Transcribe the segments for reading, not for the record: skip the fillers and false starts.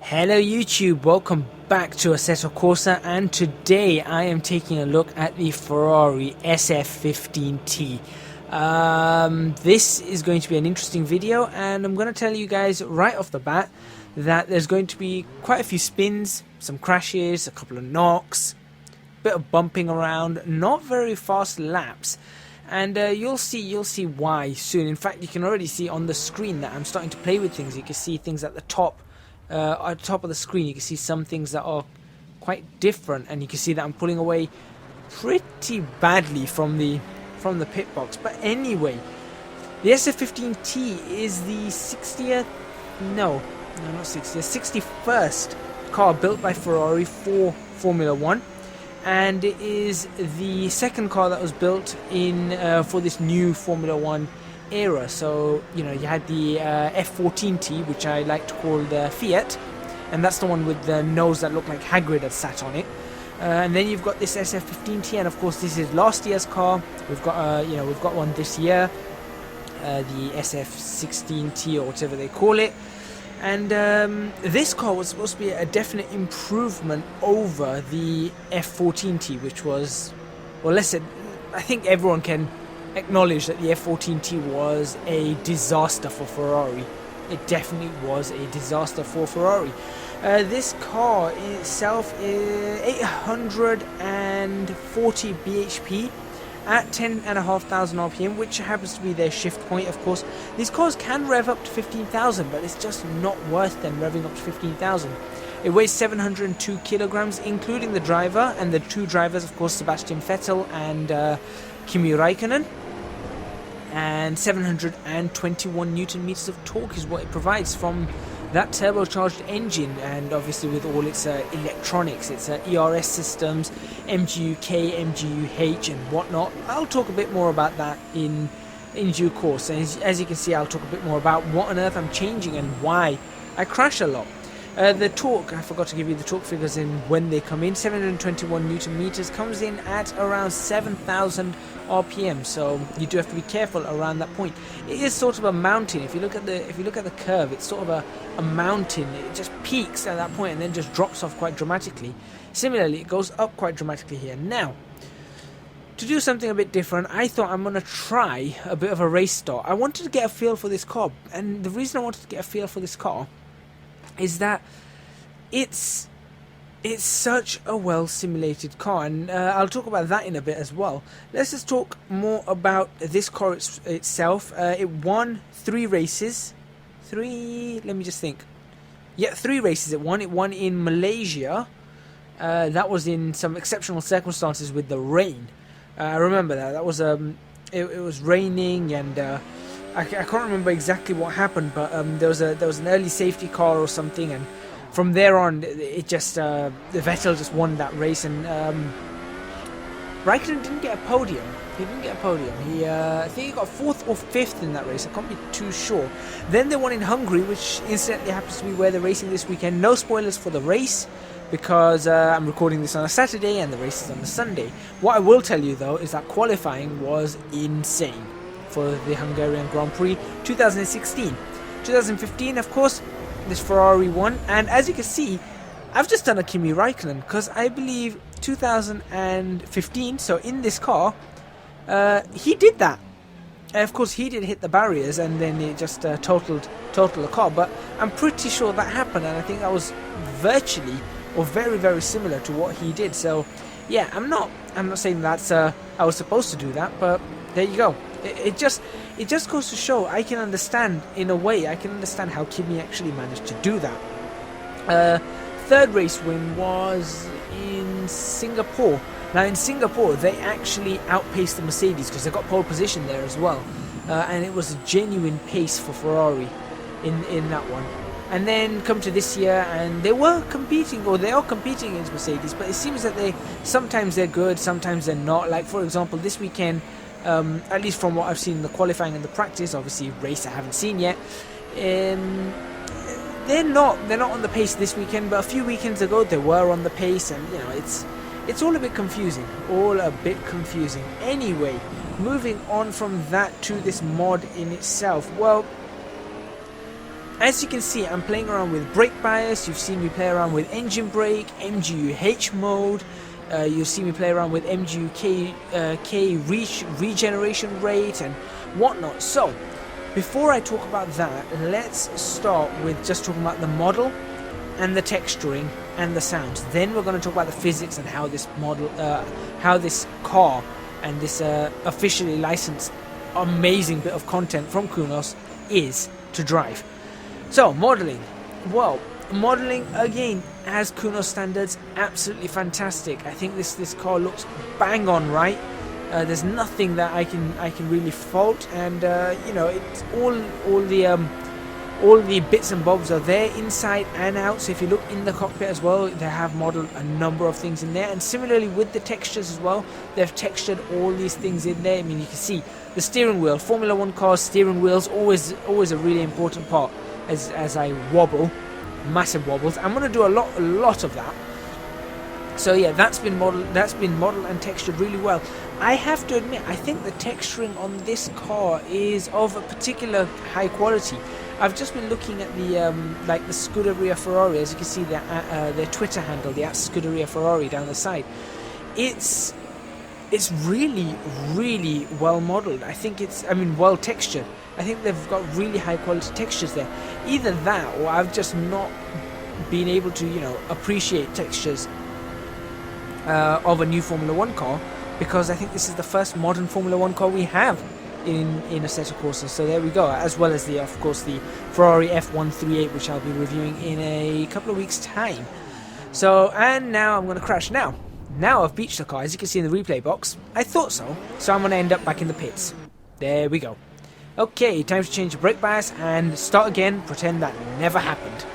Hello YouTube, welcome back to Assetto Corsa, and today I am taking a look at the Ferrari SF15T. This is going to be an interesting video, and I'm going to tell you guys right off the bat that there's going to be quite a few spins, some crashes, a couple of knocks, a bit of bumping around, not very fast laps. And you'll see why soon. In fact, you can already see on the screen that I'm starting to play with things. You can see things at the top of the screen. You can see some things that are quite different, and you can see that I'm pulling away pretty badly from the pit box. But anyway, the SF-15T is the 60th, no not 60th, 61st car built by Ferrari for Formula 1. And it is the second car that was built in for this new Formula 1 era. So, you know, you had the F-14T, which I like to call the Fiat, and that's the one with the nose that looked like Hagrid had sat on it. And then you've got this SF-15T, and of course this is last year's car. We've got we've got one this year, the SF-16T or whatever they call it. And this car was supposed to be a definite improvement over the F14T, which was, well, listen, I think everyone can acknowledge that the F14T was a disaster for Ferrari. It definitely was a disaster for Ferrari. This car itself is 840 bhp at 10,500 RPM, which happens to be their shift point, of course. These cars can rev up to 15,000, but it's just not worth them revving up to 15,000. It weighs 702 kilograms, including the driver, and the two drivers, of course, Sebastian Vettel and Kimi Raikkonen. And 721 Newton meters of torque is what it provides from that turbocharged engine, and obviously with all its electronics, its ERS systems, MGU-K, MGU-H and whatnot. I'll talk a bit more about that in due course, and as you can see, I'll talk a bit more about what on earth I'm changing and why I crash a lot. The torque, I forgot to give you the torque figures in when they come in. 721 Newton meters comes in at around 7,000 RPM, so you do have to be careful around that point. It is sort of a mountain. If you look at the curve, it's sort of a mountain. It just peaks at that point and then just drops off quite dramatically. Similarly, it goes up quite dramatically here. Now, to do something a bit different, I thought I'm going to try a bit of a race start. I wanted to get a feel for this car, and the reason I wanted to get a feel for this car is that it's such a well simulated car, and I'll talk about that in a bit as well. Let's just talk more about this car itself. It won 3 races. Let me just think. Yeah, 3 races it won. It won in Malaysia. That was in some exceptional circumstances with the rain. I remember that. That was it was raining, and I can't remember exactly what happened, but there was an early safety car or something, and from there on, it just the Vettel just won that race, and Raikkonen didn't get a podium. He didn't get a podium. I think he got 4th or 5th in that race. I can't be too sure. Then they won in Hungary, which incidentally happens to be where they're racing this weekend. No spoilers for the race, because I'm recording this on a Saturday and the race is on a Sunday. What I will tell you though is that qualifying was insane for the Hungarian Grand Prix 2016. 2015, of course, this Ferrari won, and as you can see, I've just done a Kimi Raikkonen, because I believe 2015, so in this car, he did that. Of course, he did hit the barriers, and then it just totaled the car, but I'm pretty sure that happened, and I think that was virtually or very, very similar to what he did. So yeah, I'm not saying that's I was supposed to do that, but there you go. It just goes to show I can understand, in a way, I can understand how Kimi actually managed to do that. 3rd race win was in Singapore. Now in Singapore, they actually outpaced the Mercedes because they got pole position there as well, and it was a genuine pace for Ferrari in that one. And then come to this year, and they were competing, or they are competing against Mercedes, but it seems that sometimes they're good, sometimes they're not. Like for example, this weekend, at least from what I've seen in the qualifying and the practice, obviously race I haven't seen yet, they're not on the pace this weekend, but a few weekends ago they were on the pace, and you know, it's all a bit confusing, Anyway, moving on from that to this mod in itself. Well, as you can see, I'm playing around with brake bias. You've seen me play around with engine brake, MGU-H mode. You'll see me play around with MGU-K regeneration rate and whatnot. So, before I talk about that, let's start with just talking about the model and the texturing and the sounds. Then we're going to talk about the physics and how this model, how this car and this officially licensed amazing bit of content from Kunos is to drive. So, modeling. Well, modeling again, as Kunos standards, absolutely fantastic. I think this car looks bang on right. There's nothing that I can really fault, and you know, it's all the bits and bobs are there inside and out. So if you look in the cockpit as well, they have modeled a number of things in there, and similarly with the textures as well, they've textured all these things in there. I mean, you can see the steering wheel. Formula 1 cars, steering wheels always a really important part. As I wobble, massive wobbles, I'm going to do a lot of that. So yeah, that's been modeled and textured really well. I have to admit, I think the texturing on this car is of a particular high quality. I've just been looking at the like the Scuderia Ferrari, as you can see their Twitter handle, the @Scuderia Ferrari down the side. It's really well modeled. I think well textured. I think they've got really high quality textures there. Either that, or I've just not been able to, you know, appreciate textures of a new Formula 1 car, because I think this is the first modern Formula 1 car we have in Assetto Corsa. So there we go, as well as of course the Ferrari F138, which I'll be reviewing in a couple of weeks' time. So, and now I'm going to crash. Now I've beached the car, as you can see in the replay box. I thought so. So I'm going to end up back in the pits. There we go. Okay, time to change the brake bias and start again, pretend that never happened.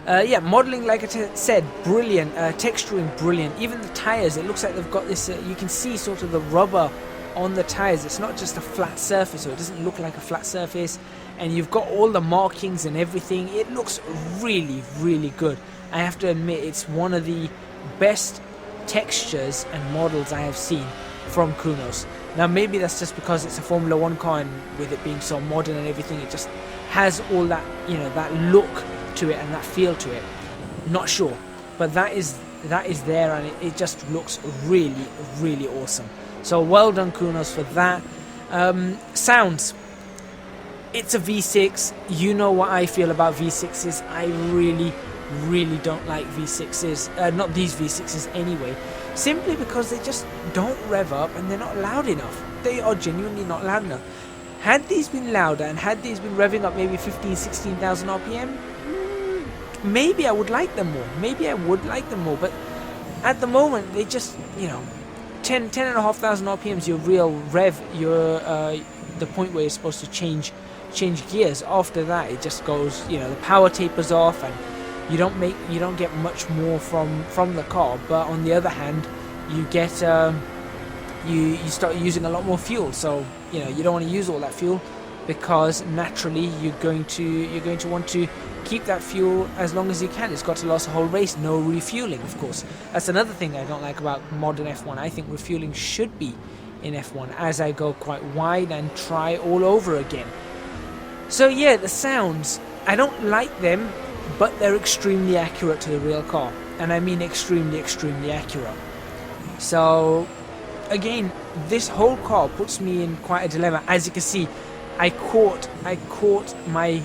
Yeah, modelling, like I said, brilliant. Texturing, brilliant. Even the tyres, it looks like they've got this, you can see sort of the rubber on the tyres. It's not just a flat surface, so it doesn't look like a flat surface. And you've got all the markings and everything. It looks really good. I have to admit, it's one of the best textures and models I have seen from Kunos. Now maybe that's just because it's a Formula 1 car, and with it being so modern and everything, it just has all that, you know, that look to it and that feel to it. Not sure, but that is there, and it just looks really awesome. So well done, Kunos, for that. Sounds. It's a V6. You know what I feel about V6s. I really don't like V6s. Not these V6s anyway. Simply because they just don't rev up, and they're not loud enough. They are genuinely not loud enough. Had these been louder, and had these been revving up maybe 16,000 RPM, maybe I would like them more. But at the moment, they just, you know, 10,500 RPMs, your real rev, your the point where you're supposed to change gears. After that, it just goes, you know, the power tapers off, and you don't get much more from the car. But on the other hand, you get you start using a lot more fuel. So, you know, you don't want to use all that fuel, because naturally you're going to want to keep that fuel as long as you can. It's got to last a whole race. No refueling, of course. That's another thing I don't like about modern F1. I think refueling should be in F1, as I go quite wide and try all over again. So yeah, the sounds, I don't like them, but they're extremely accurate to the real car, and I mean extremely accurate. So again, this whole car puts me in quite a dilemma. As you can see, I caught my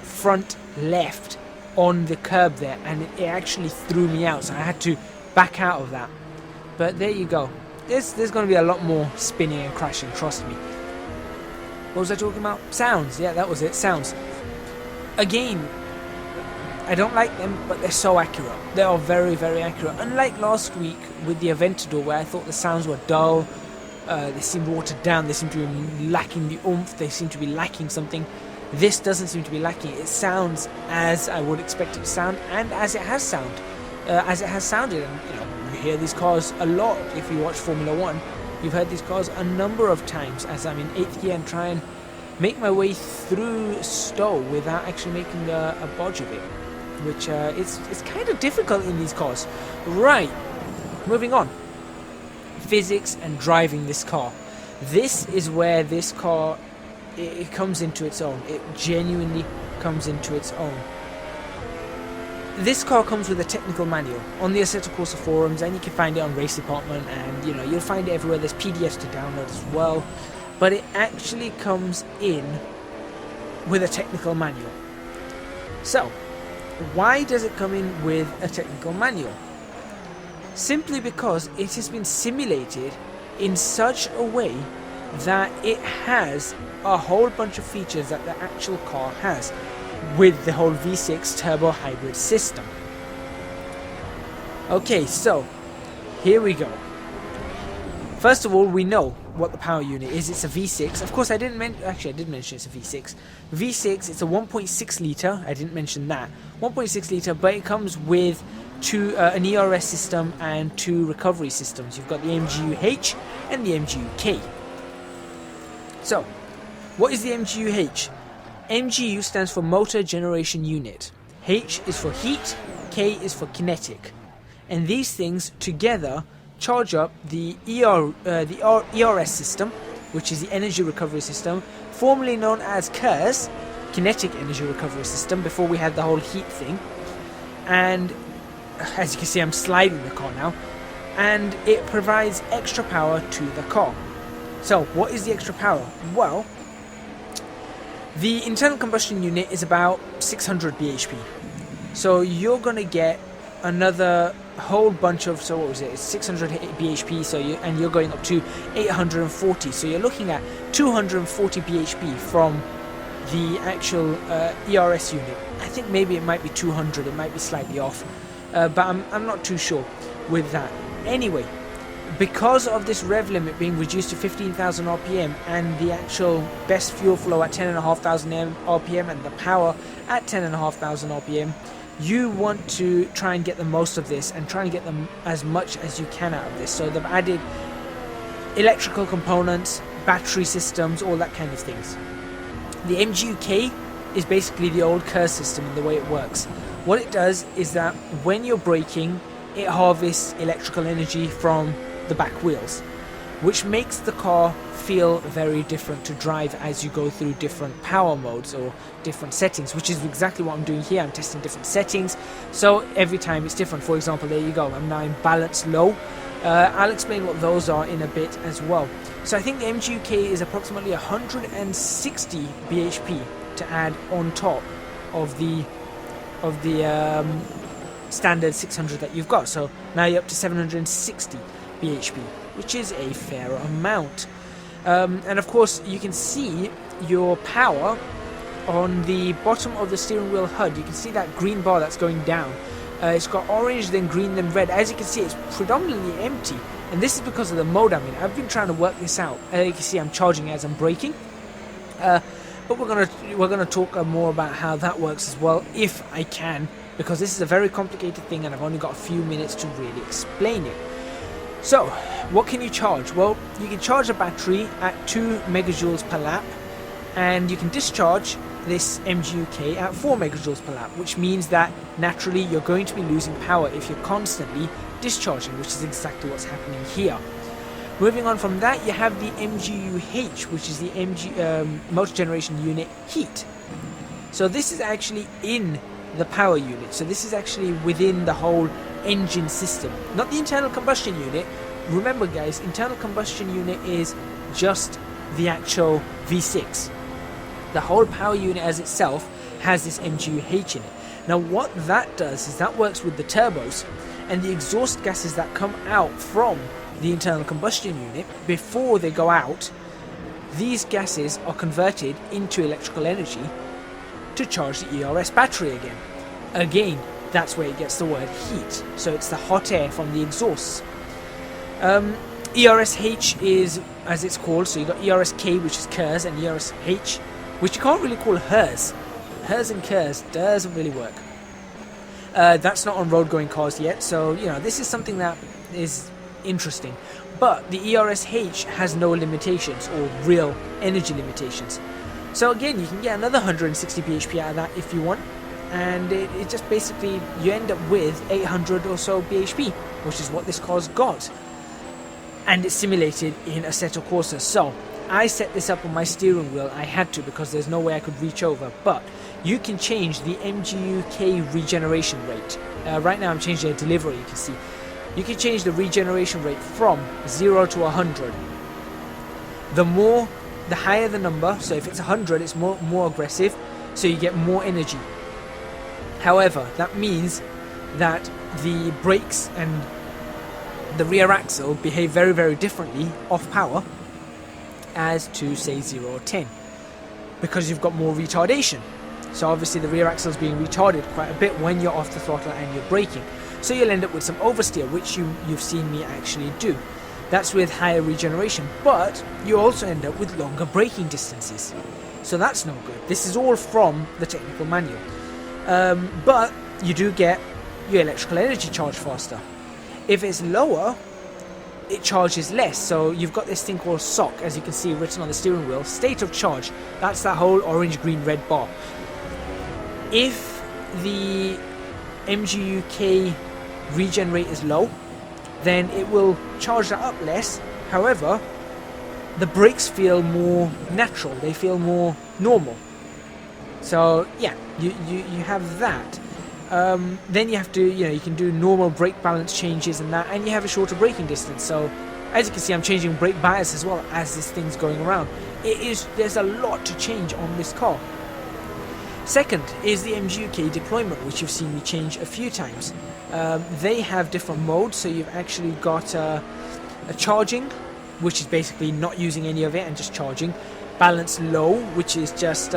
front left on the curb there, and it actually threw me out, so I had to back out of that. But there you go. There's going to be a lot more spinning and crashing, trust me. What was I talking about? Sounds. Yeah, that was it. Sounds. Again, I don't like them, but they're so accurate. They are very accurate. Unlike last week with the Aventador, where I thought the sounds were dull, they seemed watered down, they seem to be lacking the oomph, they seem to be lacking something. This doesn't seem to be lacking. It sounds as I would expect it to sound, and as it has sounded. And you know, you hear these cars a lot. If you watch Formula 1, you've heard these cars a number of times as I'm in 8th gear and try and make my way through Stowe without actually making a bodge of it, which it's kind of difficult in these cars. Right, moving on. Physics and driving this car. This is where this car it comes into its own. It genuinely comes into its own. This car comes with a technical manual on the Assetto Corsa forums, and you can find it on Race Department, and you'll find it everywhere. There's PDFs to download as well, but it actually comes in with a technical manual. So, why does it come in with a technical manual? Simply because it has been simulated in such a way that it has a whole bunch of features that the actual car has, with the whole V6 turbo hybrid system. Okay, so here we go. First of all, we know what the power unit is. It's a V6. Of course, I did mention it's a V6. V6, it's a 1.6 litre. I didn't mention that. 1.6 litre, but it comes with an ERS system and 2 recovery systems. You've got the MGU-H and the MGU-K. So, what is the MGU-H? MGU stands for Motor Generation Unit. H is for heat, K is for kinetic. And these things together charge up the ERS system, which is the energy recovery system, formerly known as KERS, kinetic energy recovery system, before we had the whole heat thing. And as you can see, I'm sliding the car now, and it provides extra power to the car. So what is the extra power? Well, the internal combustion unit is about 600 bhp, so you're going to get another whole bunch of, so what was it, it's 600 bhp, so and you're going up to 840, so you're looking at 240 bhp from the actual ERS unit. I think maybe it might be 200, it might be slightly off, but I'm not too sure with that. Anyway, because of this rev limit being reduced to 15,000 RPM and the actual best fuel flow at 10,500 RPM and the power at 10,500 RPM, you want to try and get the most of this and try and get them as much as you can out of this. So they've added electrical components, battery systems, all that kind of things. The MGU-K is basically the old KERS system in the way it works. What it does is that when you're braking, it harvests electrical energy from the back wheels, which makes the car feel very different to drive as you go through different power modes or different settings, which is exactly what I'm doing here. I'm testing different settings, so every time it's different. For example, there you go, I'm now in balance low. I'll explain what those are in a bit as well. So I think the MGU-K is approximately 160 bhp to add on top of the standard 600 that you've got. So now you're up to 760 bhp, which is a fair amount. And of course, you can see your power on the bottom of the steering wheel HUD. You can see that green bar that's going down. It's got orange, then green, then red. As you can see, it's predominantly empty, and this is because of the mode I'm in. I've been trying to work this out. You can see I'm charging as I'm braking. But we're gonna talk more about how that works as well, if I can, because this is a very complicated thing, and I've only got a few minutes to really explain it. So, what can you charge? Well, you can charge a battery at 2 megajoules per lap, and you can discharge this MGU-K at 4 megajoules per lap, which means that naturally you're going to be losing power if you're constantly discharging, which is exactly what's happening here. Moving on from that, you have the MGU-H, which is the motor generation unit heat. So this is actually in the power unit, so this is actually within the whole engine system, not the internal combustion unit. Remember guys, internal combustion unit is just the actual V6. The whole power unit as itself has this MGU-H in it. Now what that does is that works with the turbos, and the exhaust gases that come out from the internal combustion unit before they go out, these gases are converted into electrical energy to charge the ERS battery again. Again, that's where it gets the word heat. So it's the hot air from the exhausts. ERS-H is, as it's called, so you've got ERS-K, which is KERS, and ERS-H, which you can't really call HERS. HERS and KERS doesn't really work. That's not on road-going cars yet, so, this is something that is interesting. But the ERS-H has no limitations, or real energy limitations. So again, you can get another 160 bhp out of that if you want. And it just basically, you end up with 800 or so bhp, which is what this car's got, and it's simulated in Assetto Corsa. So I set this up on my steering wheel. I had to because there's no way I could reach over, but you can change the MGU-K regeneration rate. Right now I'm changing the delivery, you can see. You can change the regeneration rate from 0 to 100. The higher the number, so if it's 100 it's more aggressive, so you get more energy. However, that means that the brakes and the rear axle behave very, very differently off power as to say 0 or 10, because you've got more retardation. So obviously the rear axle is being retarded quite a bit when you're off the throttle and you're braking. So you'll end up with some oversteer, which you've seen me actually do. That's with higher regeneration, but you also end up with longer braking distances. So that's no good. This is all from the technical manual. But you do get your electrical energy charged faster. If it's lower, it charges less. So you've got this thing called SOC, as you can see written on the steering wheel, state of charge. That's that whole orange, green, red bar. If the MGU-K regen rate is low, then it will charge that up less. However, the brakes feel more natural, they feel more normal. So yeah, you have that. Then you have to, you can do normal brake balance changes and that, and you have a shorter braking distance. So as you can see, I'm changing brake bias as well as this thing's going around. There's a lot to change on this car. Second is the MGU-K deployment, which you've seen me change a few times. They have different modes, so you've actually got a charging, which is basically not using any of it and just charging. Balance low, which is just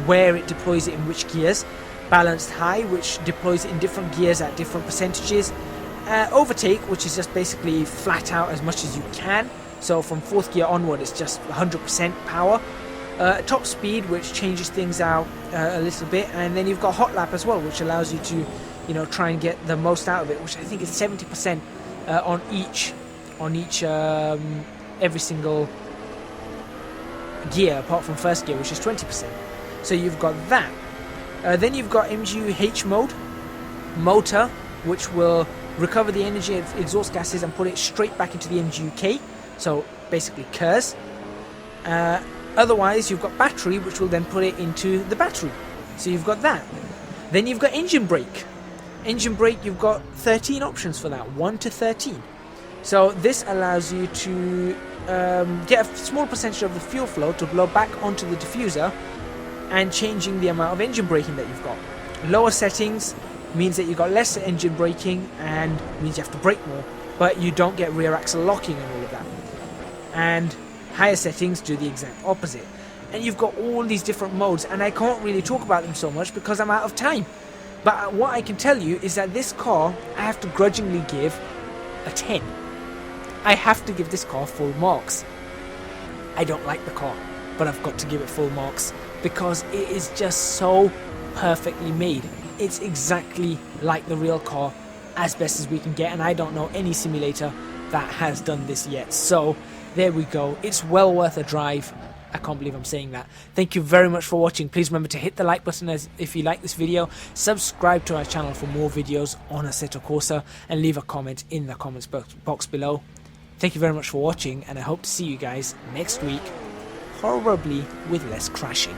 where it deploys it in which gears. Balanced high, which deploys it in different gears at different percentages. Overtake, which is just basically flat out as much as you can. So from 4th gear onward, it's just 100% power. Top speed, which changes things out a little bit, and then you've got hot lap as well, which allows you to try and get the most out of it, which I think is 70% on each every single gear apart from 1st gear, which is 20%. So you've got that. Then you've got MGU-H mode, motor, which will recover the energy of exhaust gases and put it straight back into the MGU-K, so basically KERS. Otherwise, you've got battery, which will then put it into the battery. So you've got that. Then you've got engine brake. Engine brake, you've got 13 options for that, 1 to 13. So this allows you to get a small percentage of the fuel flow to blow back onto the diffuser, and changing the amount of engine braking that you've got. Lower settings means that you've got less engine braking and means you have to brake more, but you don't get rear axle locking and all of that. And higher settings do the exact opposite. And you've got all these different modes, and I can't really talk about them so much because I'm out of time. But what I can tell you is that this car, I have to grudgingly give a 10. I have to give this car full marks. I don't like the car, but I've got to give it full marks because it is just so perfectly made. It's exactly like the real car as best as we can get, and I don't know any simulator that has done this yet. So there we go. It's well worth a drive. I can't believe I'm saying that. Thank you very much for watching. Please remember to hit the like button if you like this video. Subscribe to our channel for more videos on Assetto Corsa, and leave a comment in the comments box below. Thank you very much for watching, and I hope to see you guys next week, probably with less crashing.